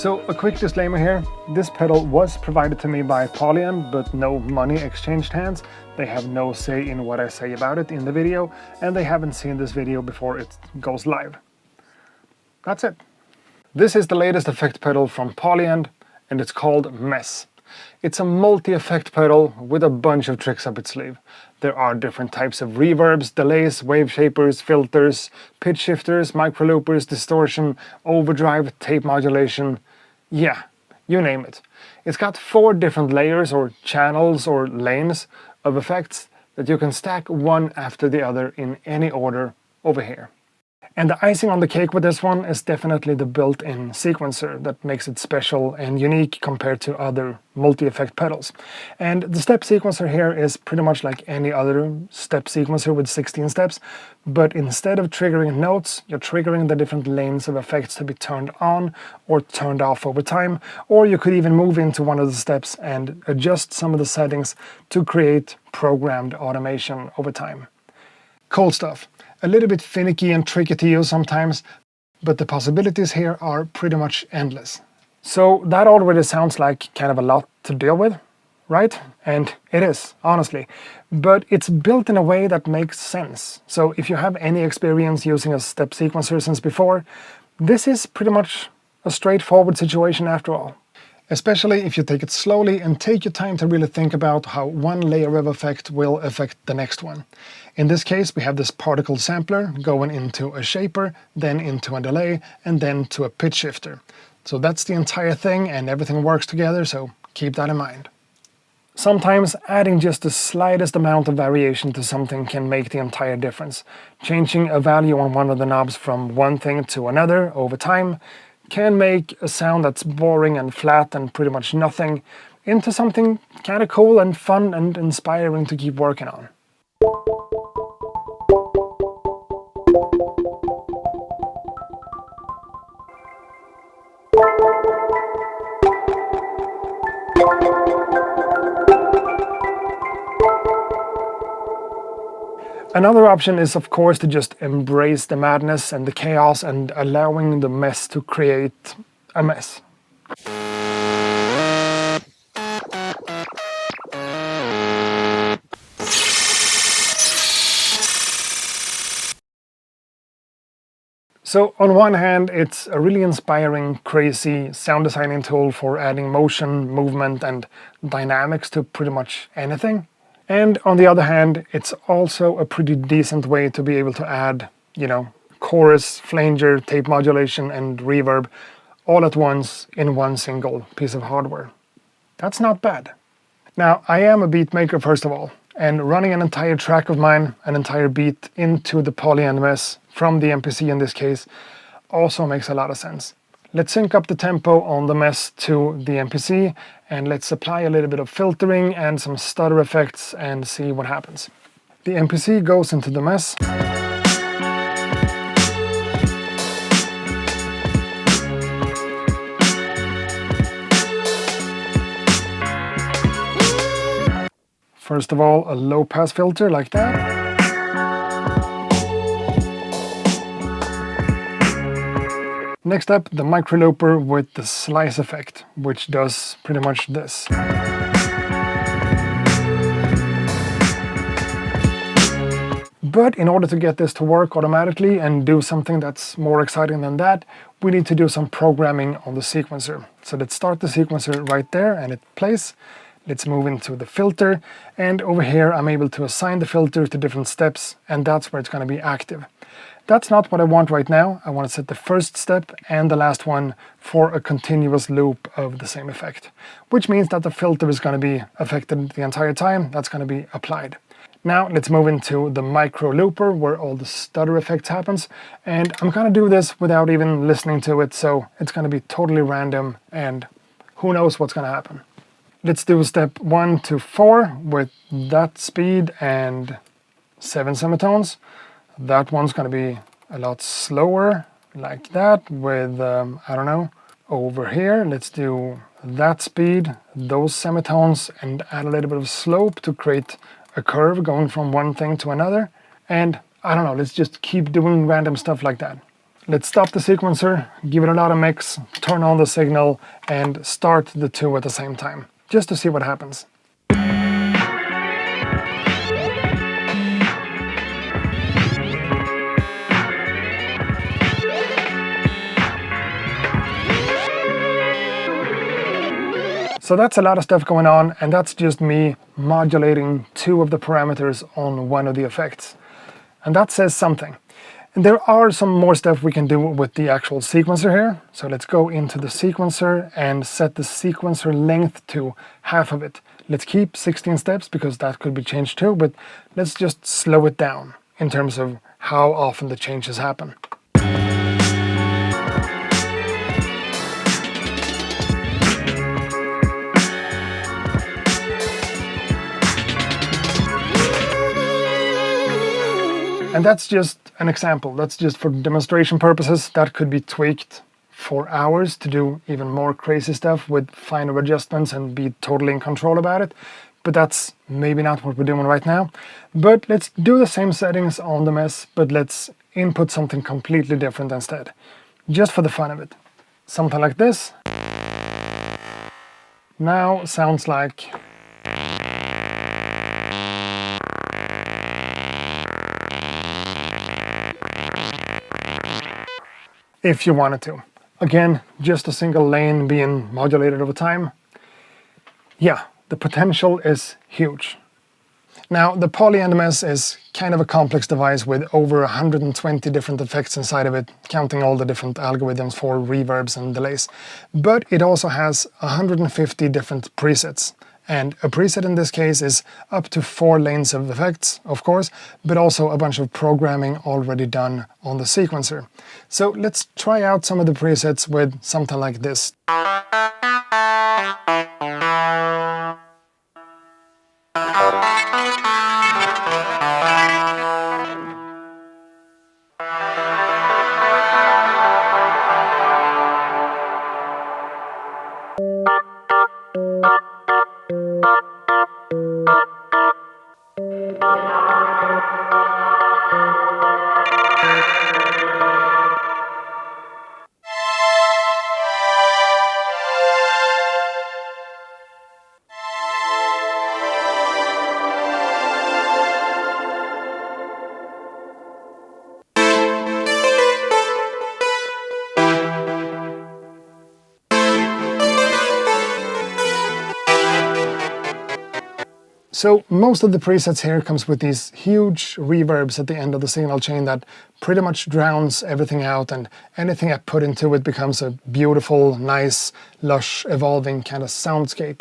So a quick disclaimer here, this pedal was provided to me by Polyend, but no money exchanged hands. They have no say in what I say about it in the video, and they haven't seen this video before it goes live. That's it. This is the latest effect pedal from Polyend, and it's called MESS. It's a multi-effect pedal with a bunch of tricks up its sleeve. There are different types of reverbs, delays, wave shapers, filters, pitch shifters, micro loopers, distortion, overdrive, tape modulation. Yeah, you name it. It's got 4 different layers or channels or lanes of effects that you can stack one after the other in any order over here. And the icing on the cake with this one is definitely the built-in sequencer that makes it special and unique compared to other multi-effect pedals. And the step sequencer here is pretty much like any other step sequencer with 16 steps, but instead of triggering notes, you're triggering the different lanes of effects to be turned on or turned off over time, or you could even move into one of the steps and adjust some of the settings to create programmed automation over time. Cool stuff. A little bit finicky and tricky to use sometimes, but the possibilities here are pretty much endless. So that already sounds like kind of a lot to deal with, right? And it is, honestly. But it's built in a way that makes sense. So if you have any experience using a step sequencer since before, this is pretty much a straightforward situation after all. Especially if you take it slowly and take your time to really think about how one layer of effect will affect the next one. In this case, we have this particle sampler going into a shaper, then into a delay, and then to a pitch shifter. So that's the entire thing, and everything works together, so keep that in mind. Sometimes adding just the slightest amount of variation to something can make the entire difference. Changing a value on one of the knobs from one thing to another over time can make a sound that's boring and flat and pretty much nothing into something kind of cool and fun and inspiring to keep working on. Another option is, of course, to just embrace the madness and the chaos and allowing the mess to create a mess. So on one hand, it's a really inspiring, crazy sound designing tool for adding motion, movement, and dynamics to pretty much anything. And on the other hand, it's also a pretty decent way to be able to add, chorus, flanger, tape modulation, and reverb all at once in one single piece of hardware. That's not bad. Now, I am a beat maker first of all, and running an entire track of mine, an entire beat, into the Polyend MESS, from the MPC in this case, also makes a lot of sense. Let's sync up the tempo on the MESS to the MPC, and let's apply a little bit of filtering and some stutter effects and see what happens. The MPC goes into the MESS. First of all, a low-pass filter like that. Next up, the micro looper with the slice effect, which does pretty much this. But in order to get this to work automatically and do something that's more exciting than that, we need to do some programming on the sequencer. So let's start the sequencer right there, and it plays. Let's move into the filter, and over here I'm able to assign the filter to different steps, and that's where it's going to be active. That's not what I want right now. I want to set the first step and the last one for a continuous loop of the same effect, which means that the filter is going to be affected the entire time. That's going to be applied. Now let's move into the micro looper where all the stutter effects happens, and I'm going to do this without even listening to it, so it's going to be totally random and who knows what's going to happen. Let's do step 1 to 4 with that speed and 7 semitones. That one's going to be a lot slower, like that, with, I don't know, over here. Let's do that speed, those semitones, and add a little bit of slope to create a curve going from one thing to another. And, I don't know, let's just keep doing random stuff like that. Let's stop the sequencer, give it a lot of mix, turn on the signal, and start the two at the same time, just to see what happens. So that's a lot of stuff going on, and that's just me modulating two of the parameters on one of the effects. And that says something. And there are some more stuff we can do with the actual sequencer here. So let's go into the sequencer and set the sequencer length to half of it. Let's keep 16 steps because that could be changed too, but let's just slow it down in terms of how often the changes happen. And that's just an example. That's just for demonstration purposes. That could be tweaked for hours to do even more crazy stuff with finer adjustments and be totally in control about it. But that's maybe not what we're doing right now. But let's do the same settings on the Mess, but let's input something completely different instead, just for the fun of it. Something like this. Now sounds like... if you wanted to. Again, just a single lane being modulated over time. Yeah, the potential is huge. Now, the Polyend MESS is kind of a complex device with over 120 different effects inside of it, counting all the different algorithms for reverbs and delays. But it also has 150 different presets. And a preset in this case is up to 4 lanes of effects, of course, but also a bunch of programming already done on the sequencer. So let's try out some of the presets with something like this. So most of the presets here comes with these huge reverbs at the end of the signal chain that pretty much drowns everything out, and anything I put into it becomes a beautiful, nice, lush, evolving kind of soundscape.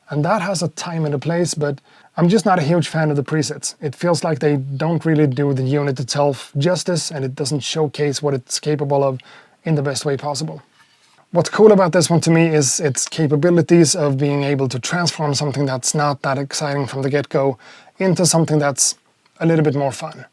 And that has a time and a place, but I'm just not a huge fan of the presets. It feels like they don't really do the unit itself justice, and it doesn't showcase what it's capable of in the best way possible. What's cool about this one to me is its capabilities of being able to transform something that's not that exciting from the get-go into something that's a little bit more fun.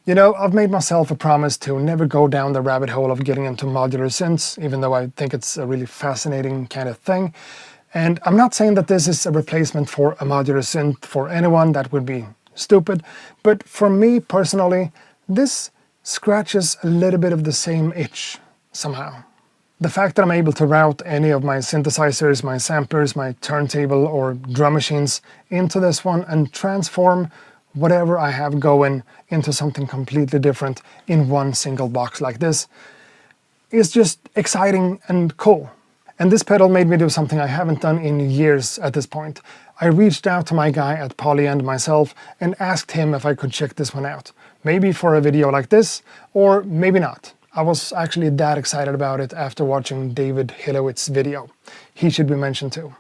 You know, I've made myself a promise to never go down the rabbit hole of getting into modular synths, even though I think it's a really fascinating kind of thing. And I'm not saying that this is a replacement for a modular synth for anyone. That would be stupid. But for me personally, this scratches a little bit of the same itch somehow. The fact that I'm able to route any of my synthesizers, my samplers, my turntable or drum machines into this one and transform whatever I have going into something completely different in one single box like this is just exciting and cool. And this pedal made me do something I haven't done in years at this point. I reached out to my guy at Polyend myself and asked him if I could check this one out. Maybe for a video like this, or maybe not. I was actually that excited about it after watching David Hilowitz's video. He should be mentioned too.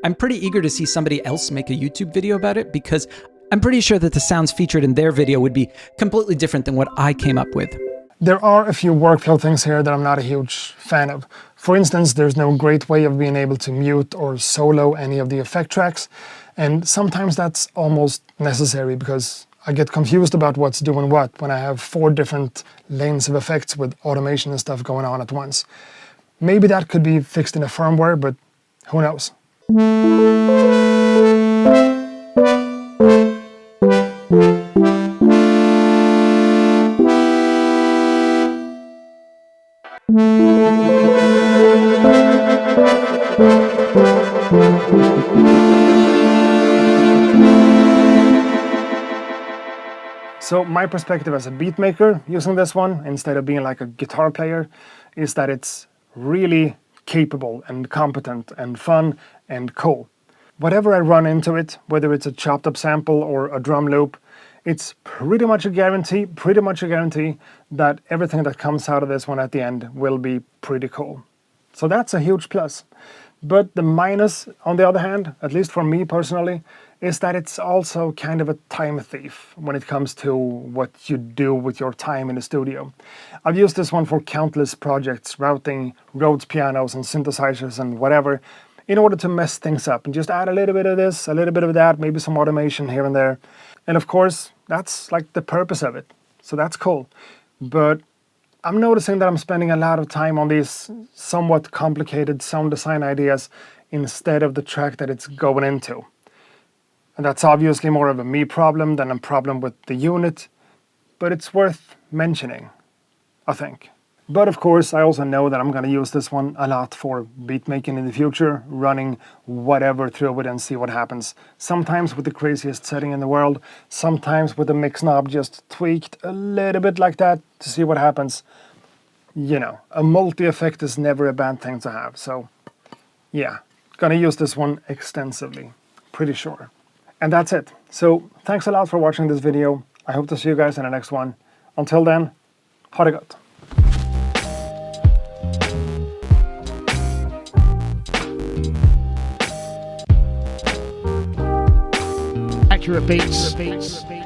I'm pretty eager to see somebody else make a YouTube video about it, because I'm pretty sure that the sounds featured in their video would be completely different than what I came up with. There are a few workflow things here that I'm not a huge fan of. For instance, there's no great way of being able to mute or solo any of the effect tracks, and sometimes that's almost necessary because I get confused about what's doing what when I have 4 different lanes of effects with automation and stuff going on at once. Maybe that could be fixed in a firmware, but who knows? So my perspective as a beat maker using this one, instead of being like a guitar player, is that it's really capable and competent and fun and cool. Whatever I run into it, whether it's a chopped up sample or a drum loop, it's pretty much a guarantee that everything that comes out of this one at the end will be pretty cool. So that's a huge plus. But the minus, on the other hand, at least for me personally, is that it's also kind of a time thief when it comes to what you do with your time in the studio. I've used this one for countless projects, routing Rhodes pianos and synthesizers and whatever, in order to mess things up and just add a little bit of this, a little bit of that, maybe some automation here and there. And of course, that's like the purpose of it. So that's cool. But I'm noticing that I'm spending a lot of time on these somewhat complicated sound design ideas instead of the track that it's going into. And that's obviously more of a me problem than a problem with the unit, but it's worth mentioning, I think. But of course, I also know that I'm going to use this one a lot for beat making in the future, running whatever through it and see what happens. Sometimes with the craziest setting in the world, sometimes with the mix knob just tweaked a little bit like that to see what happens. You know, a multi-effect is never a bad thing to have, so yeah, gonna use this one extensively, pretty sure. And that's it. So thanks a lot for watching this video. I hope to see you guys in the next one. Until then, ha det gott. Accurate beats.